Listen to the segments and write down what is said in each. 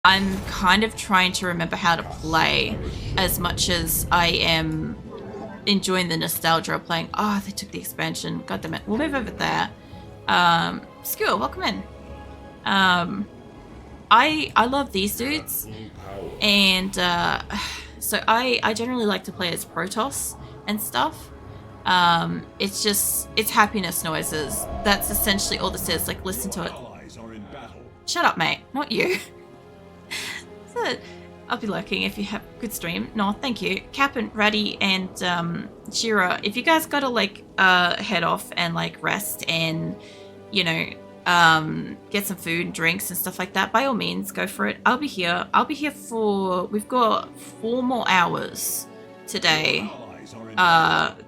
I'm kind of trying to remember how to play as much as I am enjoying the nostalgia of playing. Oh, they took the expansion. God damn it. We'll move over there. Skill, welcome in. I love these dudes, and so I generally like to play as Protoss and stuff. It's happiness noises. That's essentially all this is. Like, listen to it. Shut up, mate. Not you. So, I'll be lurking if you have a good stream. No, thank you. Cap and Ratty and Shira, if you guys gotta like head off and like rest and, you know, get some food and drinks and stuff like that, by all means, go for it. I'll be here. I'll be here for, we've got 4 more hours today.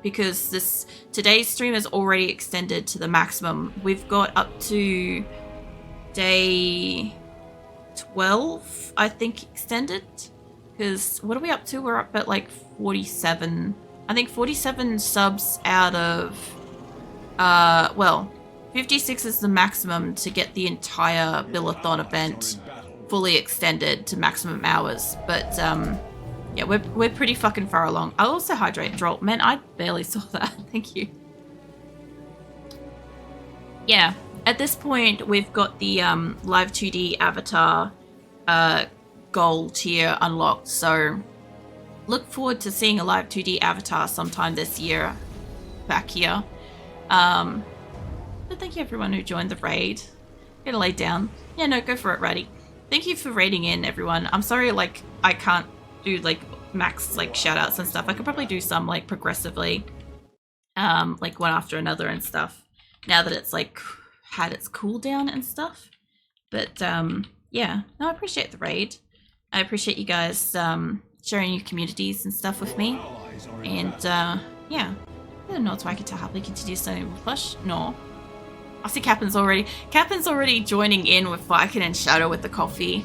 Because today's stream is already extended to the maximum. We've got up to day 12, I think, extended. Because what are we up to? We're up at like 47. I think 47 subs out of, well, 56 is the maximum to get the entire Billathon event fully extended to maximum hours. But, yeah, we're pretty fucking far along. I'll also hydrate, Droll. Man, I barely saw that. Thank you. Yeah, at this point, we've got the live 2D avatar goal tier unlocked. So look forward to seeing a live 2D avatar sometime this year back here. But thank you everyone who joined the raid. Gonna lay down. Yeah, no, go for it, Ratty. Thank you for raiding in, everyone. I'm sorry, like, I can't do like max like shout outs and stuff. I could probably do some like progressively, like one after another and stuff, now that it's like had its cooldown and stuff. But yeah, no, I appreciate the raid. I appreciate you guys sharing your communities and stuff with me. And yeah, I don't know if I could happily continue studying with Plush. No, I see Captain's already joining in with Viking and Shadow with the coffee.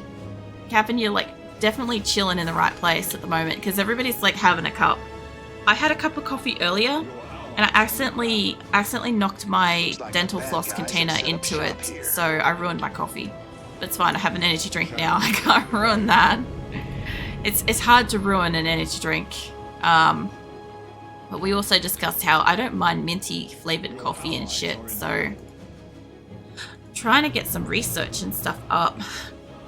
Captain, you're like definitely chilling in the right place at the moment, because everybody's like having a cup. I had a cup of coffee earlier and I accidentally knocked my dental floss container into it, so I ruined my coffee. But it's fine, I have an energy drink now. I can't ruin that. It's hard to ruin an energy drink. But we also discussed how I don't mind minty flavored coffee and shit, so trying to get some research and stuff up.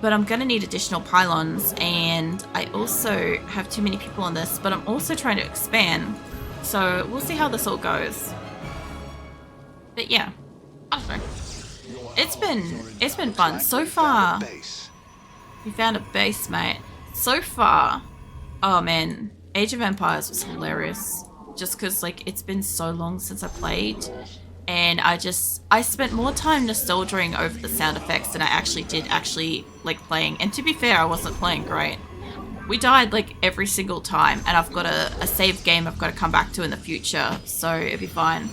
But I'm going to need additional pylons, and I also have too many people on this, but I'm also trying to expand. So we'll see how this all goes. But yeah, I don't know. It's been fun. So far, we found a base, mate. So far, oh man, Age of Empires was hilarious. Just because like it's been so long since I played. And I spent more time nostalgiaing over the sound effects than I actually did like playing. And to be fair, I wasn't playing great. We died like every single time, and I've got a save game I've got to come back to in the future, so it'll be fine.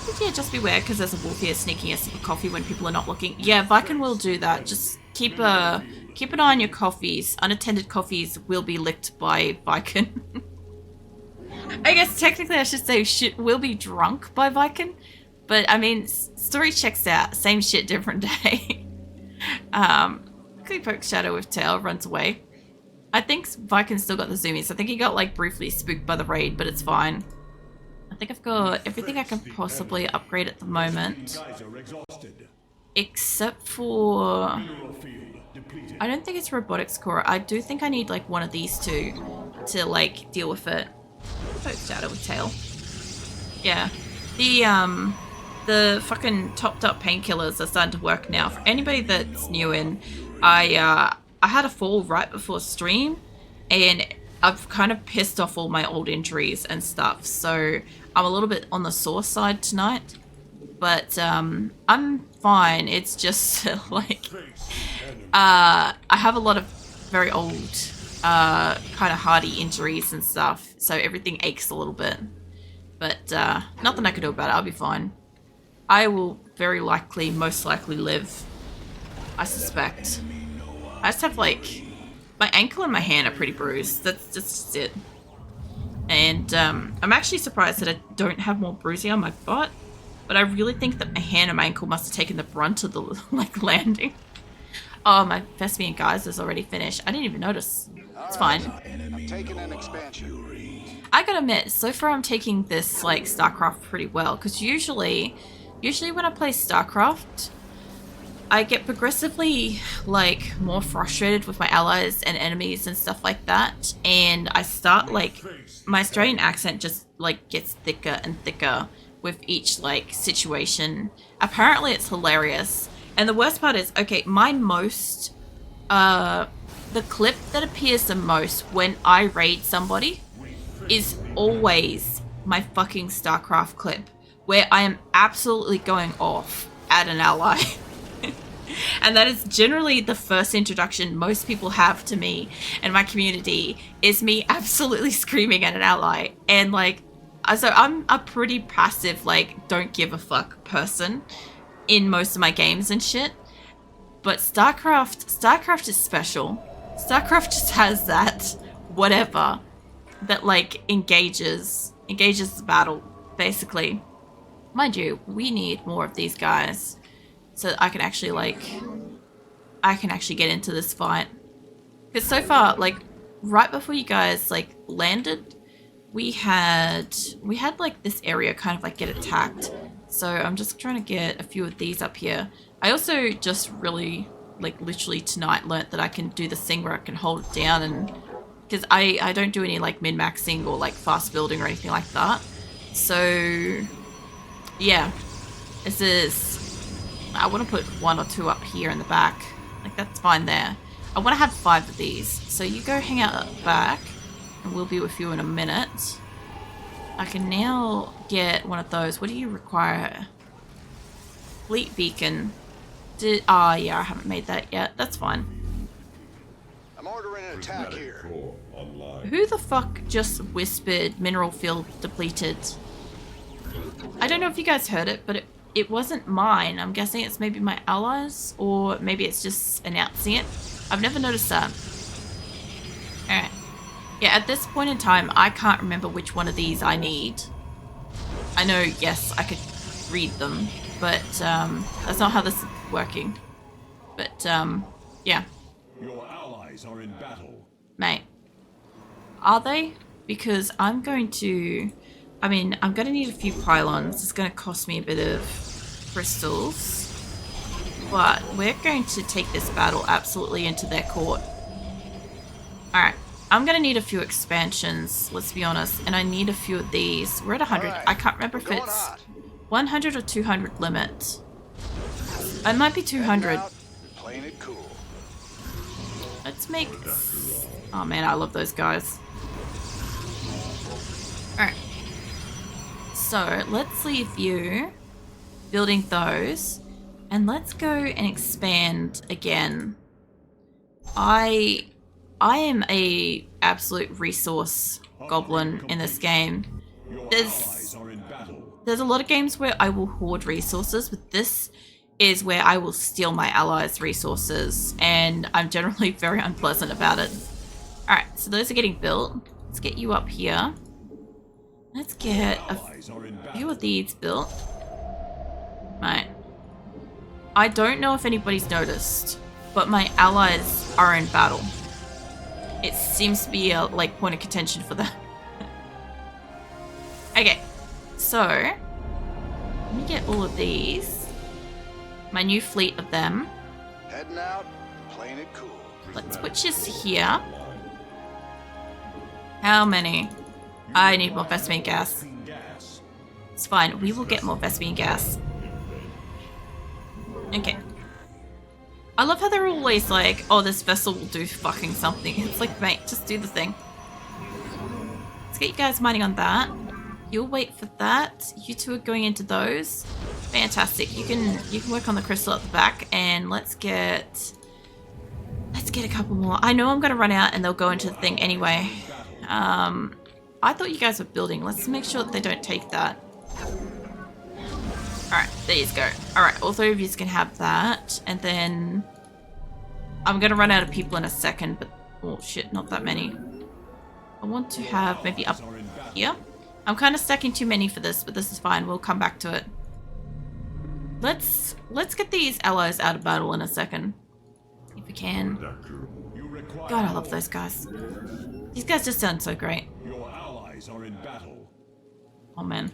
But yeah, just beware, because there's a wolf here sneaking a sip of coffee when people are not looking. Yeah, Viking will do that. Just keep an eye on your coffees. Unattended coffees will be licked by Viking. I guess technically I should say shit will be drunk by Viking. But, I mean, story checks out. Same shit, different day. Quickly pokes Shadow with tail, runs away. I think Viking still got the zoomies. I think he got, like, briefly spooked by the raid, but it's fine. I think I've got everything I can possibly upgrade at the moment. Except for... I don't think it's robotics core. I do think I need, like, one of these two to, like, deal with it. Pokes Shadow with tail. Yeah. The fucking topped up painkillers are starting to work now. For anybody that's new in, I had a fall right before stream, and I've kind of pissed off all my old injuries and stuff. So I'm a little bit on the sore side tonight, but I'm fine. It's just like I have a lot of very old kind of hardy injuries and stuff, so everything aches a little bit. But nothing I can do about it. I'll be fine. I will very likely, most likely live. I suspect. I just have like, my ankle and my hand are pretty bruised. That's just it. And I'm actually surprised that I don't have more bruising on my butt. But I really think that my hand and my ankle must have taken the brunt of the like landing. Oh, my Vespian guys is already finished. I didn't even notice. It's fine. I'm taking an expansion. I gotta admit, so far I'm taking this, like, StarCraft pretty well. Because usually when I play StarCraft, I get progressively, like, more frustrated with my allies and enemies and stuff like that. And I start, like, my Australian accent just, like, gets thicker and thicker with each, like, situation. Apparently it's hilarious. And the worst part is, okay, my most, the clip that appears the most when I raid somebody is always my fucking StarCraft clip, where I am absolutely going off at an ally. And that is generally the first introduction most people have to me and my community, is me absolutely screaming at an ally. And like, so I'm a pretty passive, like, don't give a fuck person in most of my games and shit. But StarCraft is special. StarCraft just has that whatever that, like, engages the battle, basically. Mind you, we need more of these guys so that I can actually get into this fight. Because so far, like, right before you guys, like, landed, we had like this area kind of like get attacked. So I'm just trying to get a few of these up here. I also just really, like, literally tonight learnt that I can do this thing where I can hold it down, and because I don't do any, like, min-maxing or, like, fast building or anything like that. So yeah, this is, I want to put 1 or 2 up here in the back. Like, that's fine there. I want to have 5 of these. So you go hang out at the back, and we'll be with you in a minute. I can now get one of those. What do you require? Fleet beacon. Yeah, I haven't made that yet. That's fine. I'm ordering an attack here. Who the fuck just whispered mineral field depleted? I don't know if you guys heard it, but it wasn't mine. I'm guessing it's maybe my allies, or maybe it's just announcing it. I've never noticed that. Alright. Yeah, at this point in time, I can't remember which one of these I need. I know, yes, I could read them, but that's not how this is working. But, yeah. Your allies are in battle. Mate. Are they? Because I'm going to... I mean, I'm going to need a few pylons. It's going to cost me a bit of crystals. But we're going to take this battle absolutely into their court. Alright. I'm going to need a few expansions, let's be honest. And I need a few of these. We're at 100. Right. I can't remember if it's 100 or 200 limit. It might be 200. Playing it cool. Let's make... Oh man, I love those guys. Alright. So, let's leave you building those. And let's go and expand again. I am a absolute resource goblin in this game. There's a lot of games where I will hoard resources, but this is where I will steal my allies' resources, and I'm generally very unpleasant about it. Alright, so those are getting built. Let's get you up here. Let's get a few of these built. Right. I don't know if anybody's noticed, but my allies are in battle. It seems to be a, like, point of contention for them. Okay, so let me get all of these. My new fleet of them. Heading out, playing it cool. Let's put this here. How many? I need more Vespian gas. It's fine, we will get more Vespian gas. Okay. I love how they're always like, oh, this vessel will do fucking something. It's like, mate, just do the thing. Let's get you guys mining on that. You'll wait for that. You two are going into those. Fantastic. You can work on the crystal at the back, and let's get a couple more. I know I'm gonna run out and they'll go into the thing anyway. I thought you guys were building. Let's make sure that they don't take that. Alright, there you go. Alright, all 3 of you can have that. And then I'm gonna run out of people in a second, but oh shit, not that many. I want to have maybe up here. I'm kind of stacking too many for this, but this is fine. We'll come back to it. Let's get these allies out of battle in a second. If If we can. You require God, I love those guys. These guys just sound so great. Your allies are in battle. Oh man.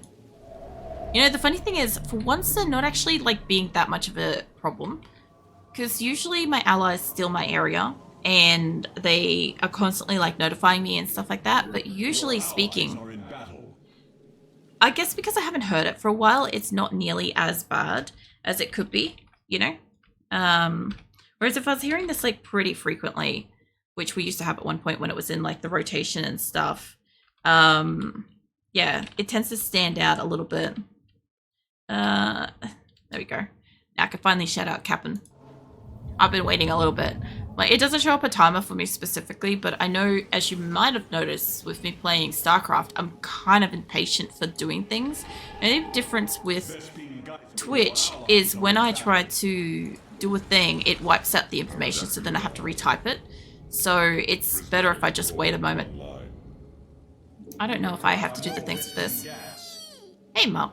You know, the funny thing is, for once they're not actually like being that much of a problem. Because usually my allies steal my area and they are constantly like notifying me and stuff like that. But usually speaking, Are in battle. I guess because I haven't heard it for a while, it's not nearly as bad as it could be, you know? Whereas if I was hearing this like pretty frequently, which we used to have at one point when it was in like the rotation and stuff, yeah, it tends to stand out a little bit. There we go. Now I can finally shout out Cap'n. I've been waiting a little bit. Like, it doesn't show up a timer for me specifically, but I know, as you might have noticed with me playing StarCraft, I'm kind of impatient for doing things. And the difference with Twitch is when I try to do a thing, it wipes out the information, so then I have to retype it. So it's better if I just wait a moment. I don't know if I have to do the things with this. Hey, Mum.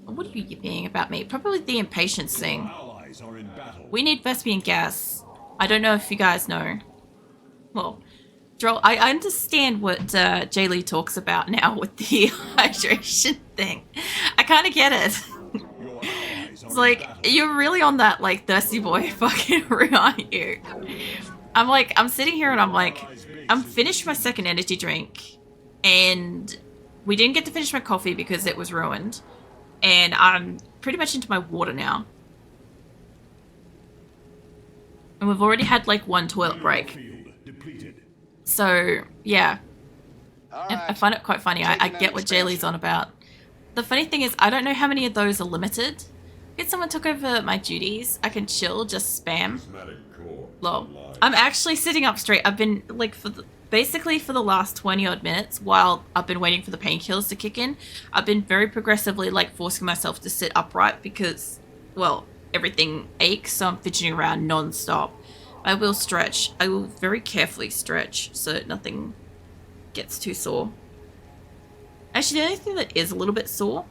What are you yipping about me? Probably the impatience thing. Allies are in battle. We need Vespian gas. I don't know if you guys know. Well, Droll, I understand what Jay Lee talks about now with the hydration thing. I kind of get it. It's like, you're really on that, like, thirsty boy fucking route, aren't you? I'm sitting here and I'm like, I'm finished my second energy drink. And we didn't get to finish my coffee because it was ruined. And I'm pretty much into my water now. And we've already had like one toilet break. So, yeah. I find it quite funny. I get what Jaylee's on about. The funny thing is, I don't know how many of those are limited. If someone took over my duties, I can chill, just spam. Lol. I'm actually sitting up straight. I've been like basically for the last 20 odd minutes while I've been waiting for the painkillers to kick in. I've been very progressively like forcing myself to sit upright because, well, everything aches, so I'm fidgeting around non-stop. I will stretch. I will very carefully stretch so that nothing gets too sore. Actually, the only thing that is a little bit sore,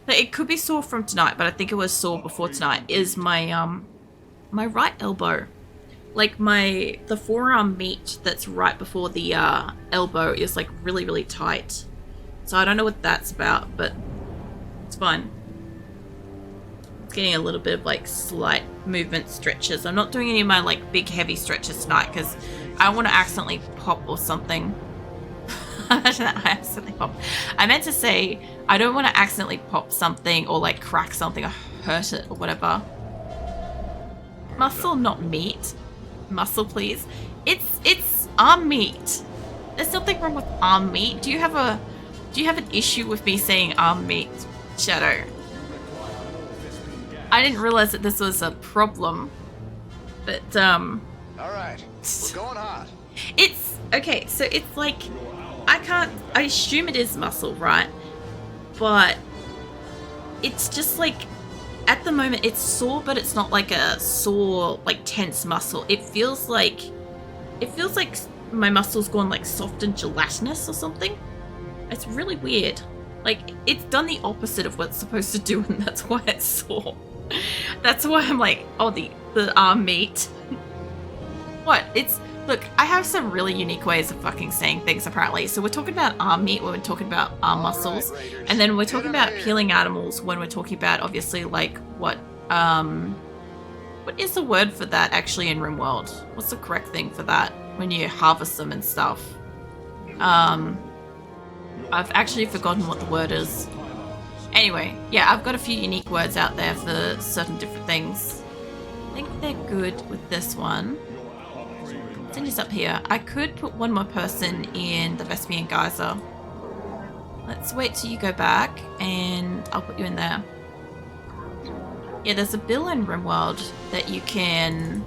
like, it could be sore from tonight, but I think it was sore before tonight, is my my right elbow. Like the forearm meat that's right before the elbow is like really, really tight. So I don't know what that's about, but it's fine. Getting a little bit of like slight movement stretches. I'm not doing any of my like big heavy stretches tonight because I don't want to accidentally pop or something. Imagine that I accidentally pop. I meant to say I don't want to accidentally pop something or like crack something or hurt it or whatever. Muscle, not meat. Muscle, please. It's arm meat. There's nothing wrong with arm meat. Do you have an issue with me saying arm meat, Shadow? I didn't realize that this was a problem, but all right, we're going hot. It's okay. So it's like I assume it is muscle, right? But it's just like at the moment it's sore, but it's not like a sore, like tense muscle. It feels like my muscle's gone like soft and gelatinous or something. It's really weird. Like it's done the opposite of what it's supposed to do, and that's why it's sore. That's why I'm like, oh, the arm meat. What? Look, I have some really unique ways of fucking saying things apparently. So we're talking about arm meat when we're talking about arm muscles, and then we're talking about peeling animals when we're talking about obviously like what is the word for that actually in RimWorld? What's the correct thing for that when you harvest them and stuff? I've actually forgotten what the word is. Anyway, yeah, I've got a few unique words out there for certain different things. I think they're good with this one. Send this up here. I could put one more person in the Vespian Geyser. Let's wait till you go back and I'll put you in there. Yeah, there's a bill in RimWorld that you can...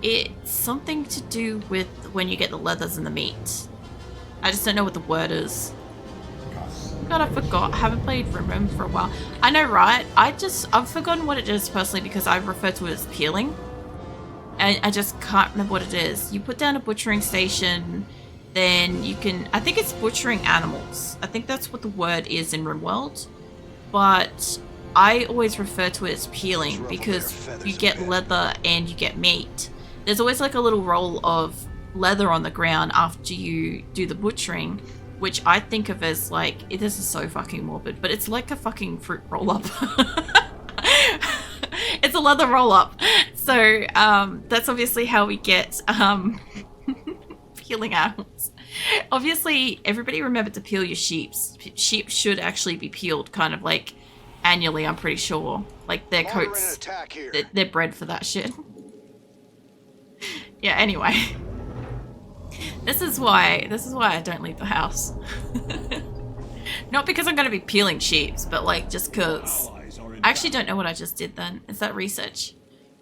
It's something to do with when you get the leathers and the meat. I just don't know what the word is. God, I forgot. I haven't played Rim for a while. I know, right? I've forgotten what it is personally because I refer to it as peeling. And I just can't remember what it is. You put down a butchering station, then you can... I think it's butchering animals. I think that's what the word is in RimWorld. But I always refer to it as peeling because you get leather and you get meat. There's always like a little roll of leather on the ground after you do the butchering, which I think of as like, this is so fucking morbid, but it's like a fucking fruit roll-up. It's a leather roll-up. So that's obviously how we get peeling animals. Obviously, everybody remember to peel your sheep. Sheep should actually be peeled kind of like annually, I'm pretty sure. Like their coats, they're bred for that shit. Yeah, anyway. This is why I don't leave the house. Not because I'm going to be peeling sheep, but like just because I actually don't know what I just did then. Is that research?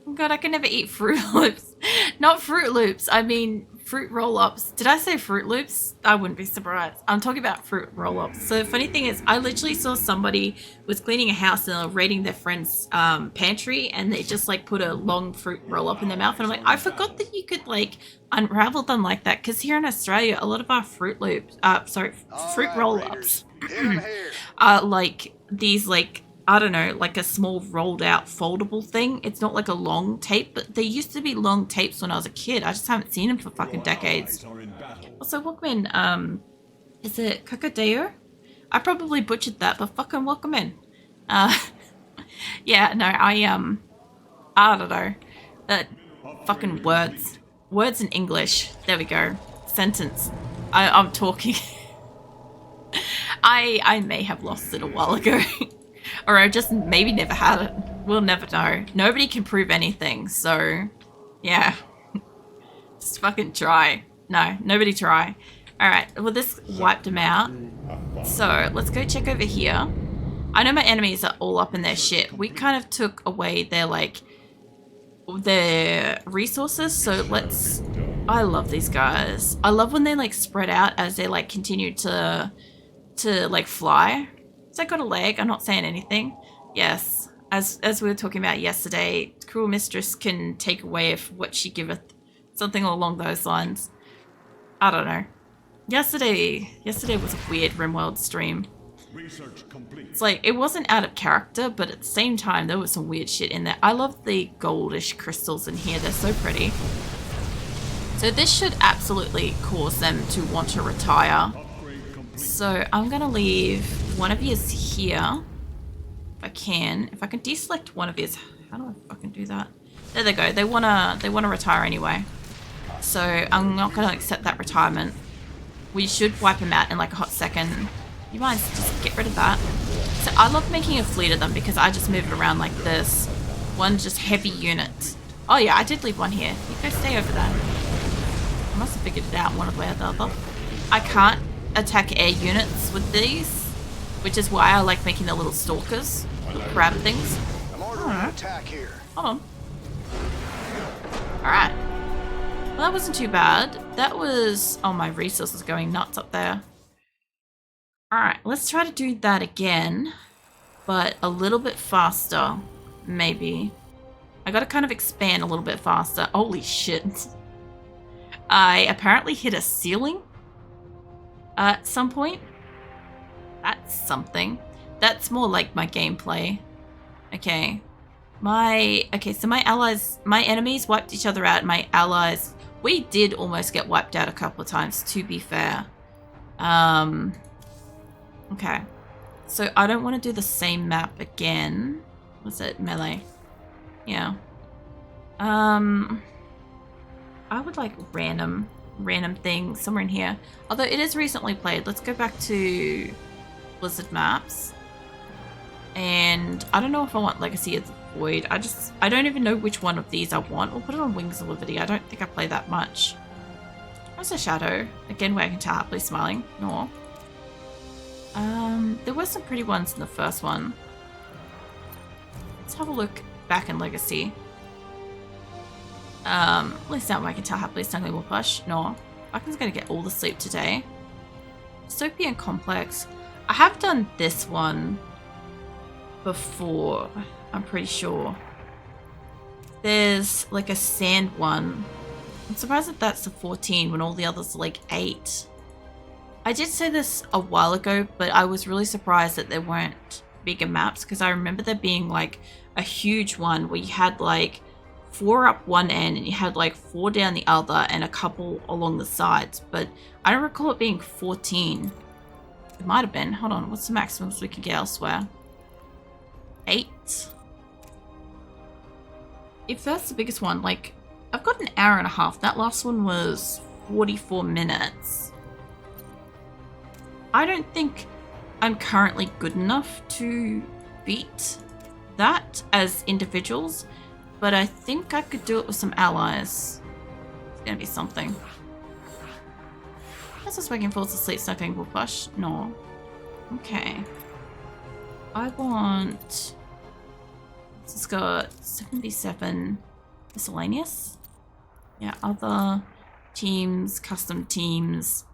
Oh god, I can never eat Fruit Loops. Not Fruit Loops, I mean fruit roll-ups. Did I say Fruit Loops? I wouldn't be surprised. I'm talking about fruit roll-ups. So the funny thing is, I literally saw somebody was cleaning a house and they were raiding their friend's pantry, and they just like put a long fruit roll-up in their mouth, and I'm like, I forgot that you could like unravel them like that, because here in Australia, a lot of our fruit roll-ups are like these like, I don't know, like a small rolled out foldable thing. It's not like a long tape, but they used to be long tapes when I was a kid. I just haven't seen them for fucking decades. Also, welcome in. Is it Kakadeo? I probably butchered that, but fucking welcome in. Yeah, no, I don't know. Fucking words. Words in English. There we go. Sentence. I'm talking. I may have lost it a while ago. Or I just maybe never had it. We'll never know. Nobody can prove anything, so yeah. Just fucking try. No, nobody try. Alright, well this wiped them out. So let's go check over here. I know my enemies are all up in their shit. We kind of took away their like their resources, so let's... I love these guys. I love when they like spread out as they like continue to like fly. So I got a leg, I'm not saying anything. Yes, as we were talking about yesterday, Cruel Mistress can take away if what she giveth. Something along those lines. I don't know. Yesterday was a weird RimWorld stream. Research complete. It's like, it wasn't out of character, but at the same time, there was some weird shit in there. I love the goldish crystals in here, they're so pretty. So this should absolutely cause them to want to retire. So I'm gonna leave one of yous here, if I can. If I can deselect one of yous, how do I fucking do that? There they go. They wanna retire anyway. So I'm not gonna accept that retirement. We should wipe them out in like a hot second. You mind just get rid of that? So I love making a fleet of them because I just move it around like this. One just heavy unit. Oh yeah, I did leave one here. You go stay over there. I must have figured it out one way or the other. I can't attack air units with these, which is why I like making the little stalkers, little crab things. I'm ordering an attack here. Hold on. Alright. Well, that wasn't too bad. That was... oh, my resources going nuts up there. Alright, let's try to do that again, but a little bit faster, maybe. I gotta kind of expand a little bit faster. Holy shit. I apparently hit a ceiling at some point. That's something. That's more like my gameplay. Okay. So my allies, my enemies wiped each other out. My allies, we did almost get wiped out a couple of times, to be fair. Okay. So I don't want to do the same map again. Was it melee? Yeah. I would like random things somewhere in here. Although it is recently played. Let's go back to Blizzard maps. And I don't know if I want Legacy of the Void. I don't even know which one of these I want. We'll put it on Wings of Liberty. I don't think I play that much. There's a shadow. Again, where I can tell happily smiling. No. There were some pretty ones in the first one. Let's have a look back in Legacy. At least that way I can tell happily snuggly will push. No. I can gonna get all the sleep today. Dystopian Complex. I have done this one before, I'm pretty sure. There's like a sand one. I'm surprised that that's a 14 when all the others are like 8. I did say this a while ago, but I was really surprised that there weren't bigger maps, because I remember there being like a huge one where you had like 4 up one end and you had like 4 down the other and a couple along the sides, but I don't recall it being 14. It might have been. Hold on, what's the maximums we could get elsewhere? 8. If that's the biggest one, like, I've got an hour and a half. That last one was 44 minutes. I don't think I'm currently good enough to beat that as individuals, but I think I could do it with some allies. It's gonna be something. This is waking falls asleep, sniping will push. No. Okay. I want... This has got 77 miscellaneous. Yeah, other teams, custom teams,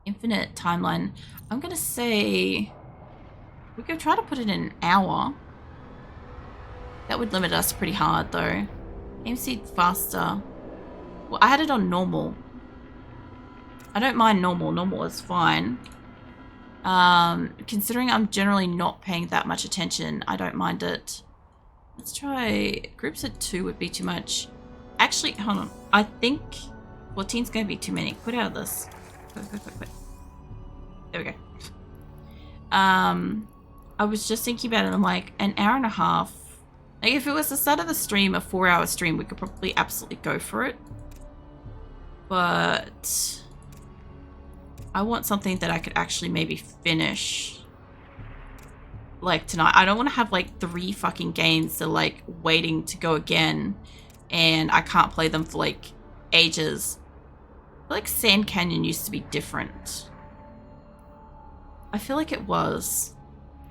infinite timeline. I'm gonna say we could try to put it in an hour. That would limit us pretty hard though. Aim speed faster. Well, I had it on normal. I don't mind normal. Normal is fine. Considering I'm generally not paying that much attention, I don't mind it. Let's try... Groups of 2 would be too much. Actually, hold on. I think 14's going to be too many. Quit out of this. Quit. There we go. I was just thinking about it. I'm like, an hour and a half. Like, if it was the start of the stream, a 4-hour stream, we could probably absolutely go for it. But... I want something that I could actually maybe finish, like, tonight. I don't want to have, like, 3 fucking games that are, like, waiting to go again, and I can't play them for, like, ages. I feel like Sand Canyon used to be different. I feel like it was.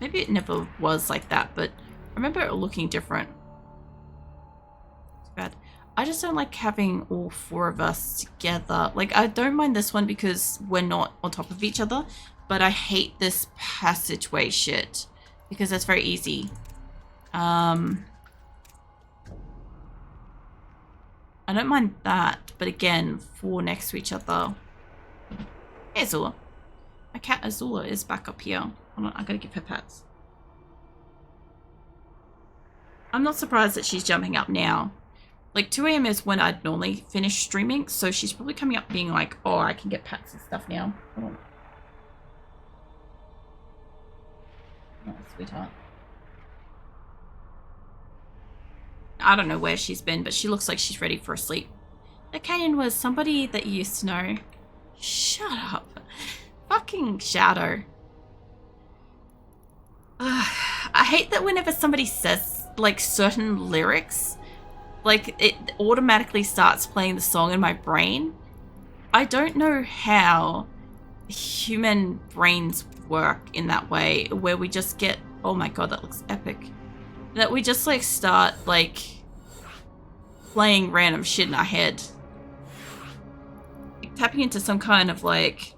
Maybe it never was like that, but I remember it looking different. Too bad. I just don't like having all 4 of us together. Like, I don't mind this one because we're not on top of each other, but I hate this passageway shit because that's very easy. I don't mind that, but again, 4 next to each other. Hey, Azula. My cat Azula is back up here. Hold on, I gotta give her pats. I'm not surprised that she's jumping up now. Like, 2 AM is when I'd normally finish streaming, so she's probably coming up being like, oh, I can get pats and stuff now. Hold on. Oh, sweetheart. I don't know where she's been, but she looks like she's ready for a sleep. The canyon was somebody that you used to know. Shut up. Fucking Shadow. I hate that whenever somebody says, like, certain lyrics... Like, it automatically starts playing the song in my brain. I don't know how human brains work in that way, where we just get... Oh my god, that looks epic. That we just, like, start, like, playing random shit in our head. Like, tapping into some kind of, like,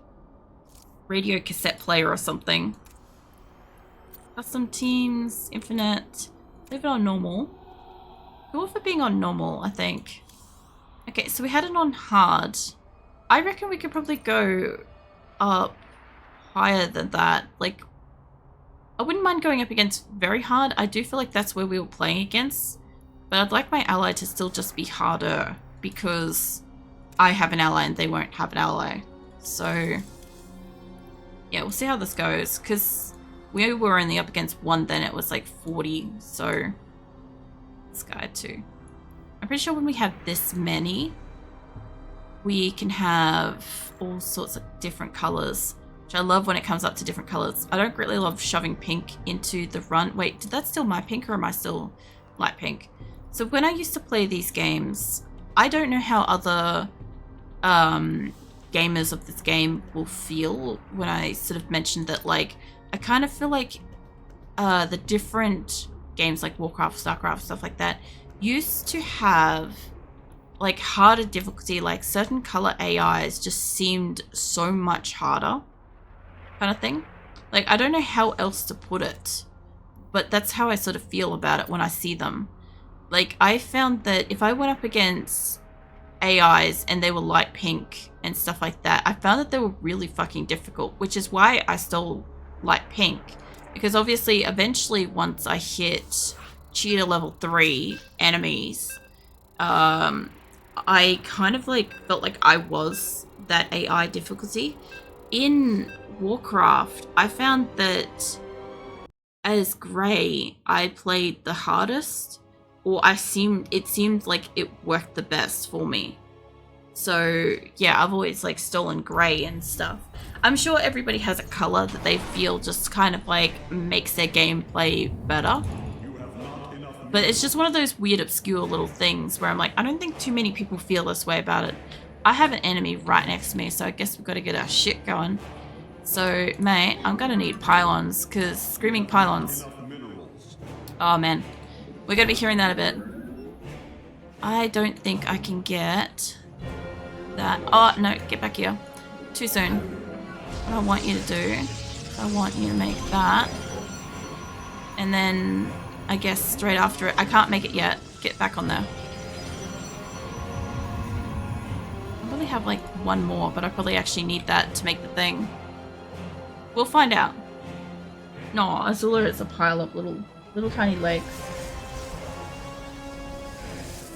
radio cassette player or something. Custom teams, infinite. Leave it on normal. Go for being on normal, I think. Okay, so we had it on hard. I reckon we could probably go up higher than that. Like, I wouldn't mind going up against very hard. I do feel like that's where we were playing against. But I'd like my ally to still just be harder because I have an ally and they won't have an ally. So, yeah, we'll see how this goes. Because we were only up against 1 then. It was like 40, so... This guy too. I'm pretty sure when we have this many, we can have all sorts of different colors, which I love when it comes up to different colors. I don't really love shoving pink into the run. Wait, did that still my pink or am I still light pink? So when I used to play these games, I don't know how other gamers of this game will feel when I sort of mentioned that, like, I kind of feel like the different games like Warcraft, StarCraft, stuff like that used to have like harder difficulty, like certain color AIs just seemed so much harder kind of thing. Like, I don't know how else to put it, but that's how I sort of feel about it when I see them. Like, I found that if I went up against AIs and they were light pink and stuff like that, I found that they were really fucking difficult, which is why I stole light pink. Because obviously, eventually, once I hit cheetah level 3 enemies, I kind of like felt like I was that AI difficulty. In Warcraft, I found that as Grey, I played the hardest, or it seemed like it worked the best for me. So yeah, I've always like stolen Grey and stuff. I'm sure everybody has a color that they feel just kind of like makes their gameplay better. But it's just one of those weird obscure little things where I'm like, I don't think too many people feel this way about it. I have an enemy right next to me, so I guess we've got to get our shit going. So, mate, I'm gonna need pylons, because screaming pylons. Oh, man. We're gonna be hearing that a bit. I don't think I can get that. Oh, no, get back here. Too soon. What I want you to do, I want you to make that. And then, I guess, straight after it. I can't make it yet. Get back on there. I probably have, like, one more, but I probably actually need that to make the thing. We'll find out. No, Azula is a pile of little tiny legs.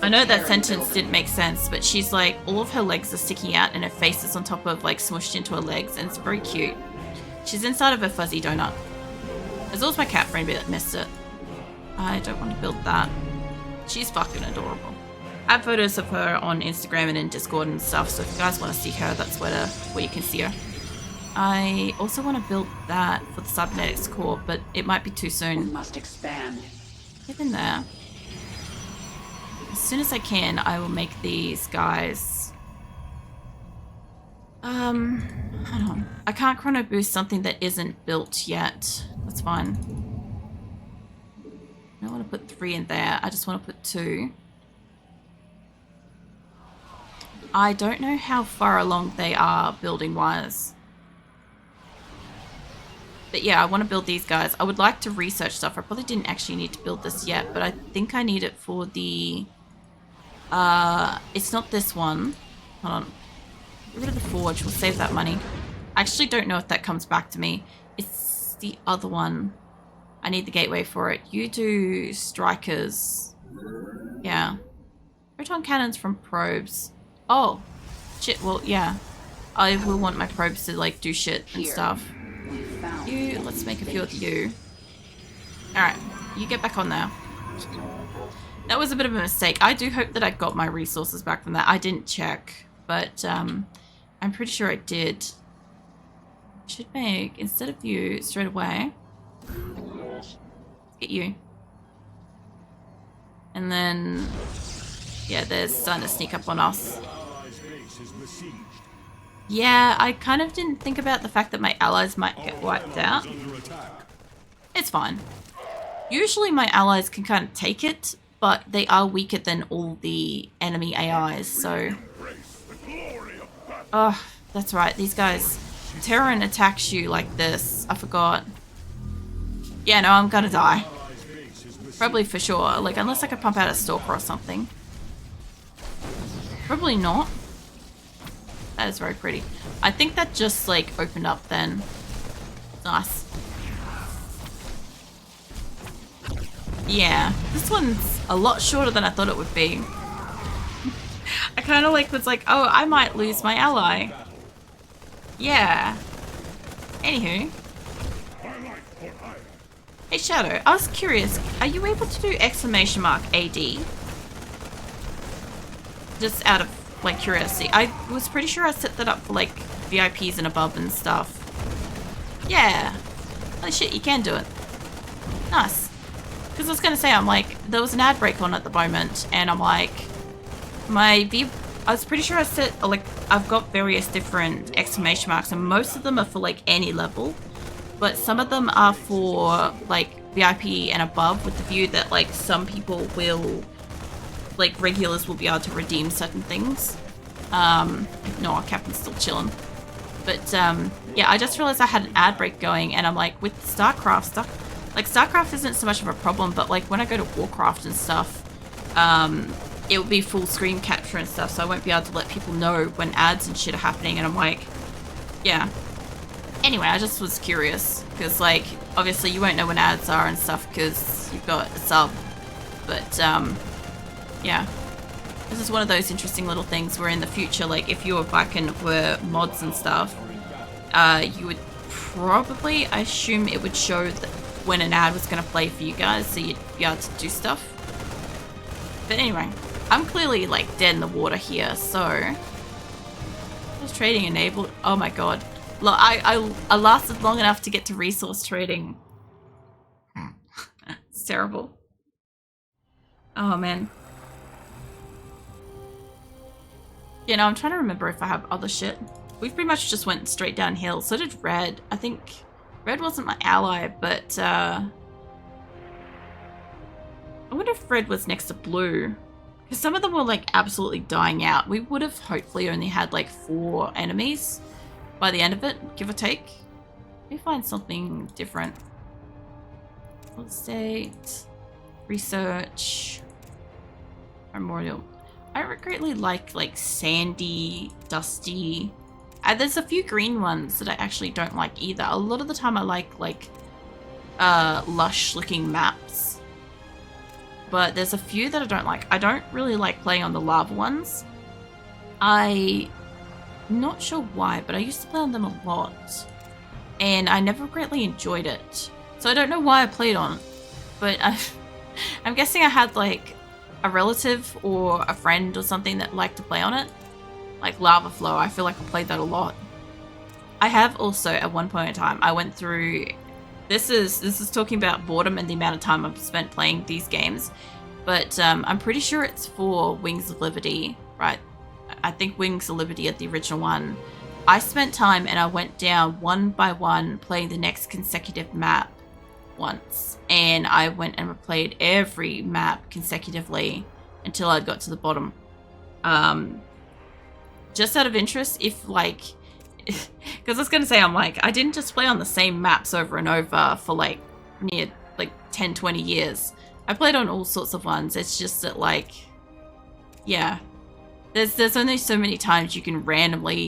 I know that sentence didn't make sense, but she's like, all of her legs are sticking out and her face is on top of, like, smushed into her legs, and it's very cute. She's inside of a fuzzy donut. Azula's my cat friend, but missed it. I don't want to build that. She's fucking adorable. I have photos of her on Instagram and in Discord and stuff, so if you guys want to see her, that's where you can see her. I also want to build that for the cybernetics core, but it might be too soon. We must expand. Get in there. As soon as I can, I will make these guys. Hold on. I can't chrono boost something that isn't built yet. That's fine. I don't want to put 3 in there. I just want to put 2. I don't know how far along they are building-wise. But yeah, I want to build these guys. I would like to research stuff. I probably didn't actually need to build this yet, but I think I need it for the... it's not this one. Hold on. Get rid of the forge. We'll save that money. I actually don't know if that comes back to me. It's the other one. I need the gateway for it. You do strikers. Yeah. Proton cannons from probes. Oh. Shit, well, yeah. I will want my probes to, like, do shit and stuff. Let's make a few of you. Alright, you get back on there. That was a bit of a mistake. I do hope that I got my resources back from that. I didn't check, but I'm pretty sure I did. Should make, instead of you, straight away, get you. And then, yeah, they're starting to sneak up on us. Yeah, I kind of didn't think about the fact that my allies might get wiped out. It's fine. Usually my allies can kind of take it, but they are weaker than all the enemy AIs, so... Oh, that's right, these guys... Terran attacks you like this. I forgot. Yeah, no, I'm gonna die. Probably for sure. Like, unless I could pump out a stalker or something. Probably not. That is very pretty. I think that just, like, opened up then. Nice. Yeah, this one's a lot shorter than I thought it would be. I kind of, like, was like, oh, I might lose my ally. Yeah. Anywho. Hey, Shadow, I was curious. Are you able to do exclamation mark AD? Just out of, like, curiosity. I was pretty sure I set that up for, like, VIPs and above and stuff. Yeah. Holy shit, you can do it. Nice. Because I was going to say, I'm like, there was an ad break on at the moment, and I'm like, I was pretty sure I set, like, I've got various different exclamation marks, and most of them are for, like, any level. But some of them are for, like, VIP and above, with the view that, like, some people will... like, regulars will be able to redeem certain things. No, our captain's still chilling. But, yeah, I just realized I had an ad break going, and I'm like, with StarCraft, StarCraft isn't so much of a problem, but, like, when I go to Warcraft and stuff, it will be full screen capture and stuff, so I won't be able to let people know when ads and shit are happening, and I'm like, yeah. Anyway, I just was curious, because, like, obviously you won't know when ads are and stuff because you've got a sub. But yeah, this is one of those interesting little things where in the future, like if you or Viken were mods and stuff, you would probably, I assume it would show that when an ad was going to play for you guys, so you'd be able to do stuff. But anyway, I'm clearly like dead in the water here, so was trading enabled. Oh my god. Look, I lasted long enough to get to resource trading. It's terrible. Oh man. You know, I'm trying to remember if I have other shit. We've pretty much just went straight downhill. So did Red. I think Red wasn't my ally, but I wonder if Red was next to Blue. Because some of them were like absolutely dying out. We would have hopefully only had like 4 enemies by the end of it, give or take. Let me find something different. Estate, research, memorial. I greatly like sandy, dusty. There's a few green ones that I actually don't like either. A lot of the time I like lush looking maps. But there's a few that I don't like. I don't really like playing on the lava ones. I'm not sure why, but I used to play on them a lot. And I never greatly enjoyed it. So I don't know why I played on it. But I'm guessing I had like a relative or a friend or something that liked to play on it. Like Lava Flow, I feel like I played that a lot. I have also, at one point in time, I went through... This is talking about boredom and the amount of time I've spent playing these games. But I'm pretty sure it's for Wings of Liberty, right? I think Wings of Liberty at the original one. I spent time and I went down one by one playing the next consecutive map once. And I went and replayed every map consecutively until I got to the bottom. Just out of interest, if like... Because I was going to say, I'm like, I didn't just play on the same maps over and over for like near like 10, 20 years. I played on all sorts of ones. It's just that like, yeah, there's only so many times you can randomly